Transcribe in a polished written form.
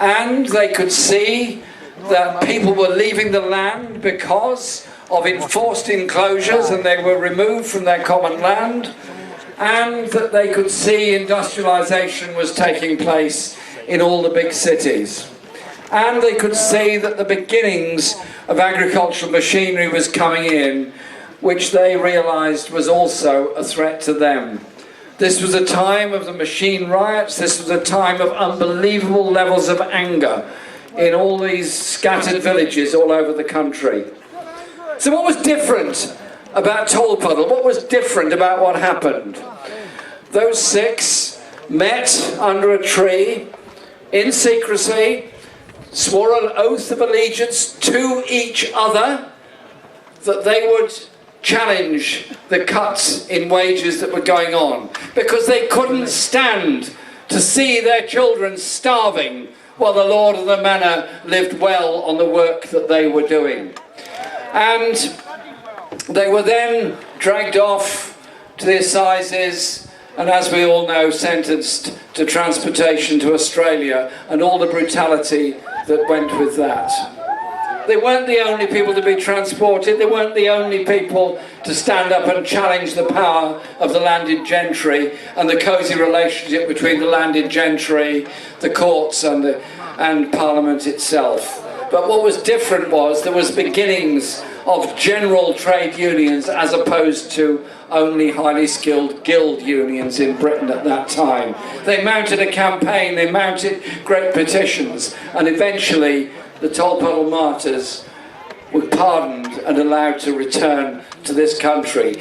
and they could see that people were leaving the land because of enforced enclosures and they were removed from their common land, and that they could see industrialisation was taking place in all the big cities. And they could see that the beginnings of agricultural machinery was coming in, which they realised was also a threat to them. This was a time of the machine riots. This was a time of unbelievable levels of anger in all these scattered villages all over the country. So what was different about Tolpuddle? What was different about what happened? Those six met under a tree in secrecy, swore an oath of allegiance to each other that they would challenge the cuts in wages that were going on, because they couldn't stand to see their children starving while the lord of the manor lived well on the work that they were doing. And they were then dragged off to the assizes and, as we all know, sentenced to transportation to Australia and all the brutality that went with that. They weren't the only people to be transported. They weren't the only people to stand up and challenge the power of the landed gentry and the cosy relationship between the landed gentry, the courts and Parliament itself. But what was different was there was beginnings of general trade unions as opposed to only highly skilled guild unions in Britain at that time. They mounted a campaign, they mounted great petitions, and eventually the Tolpuddle Martyrs were pardoned and allowed to return to this country.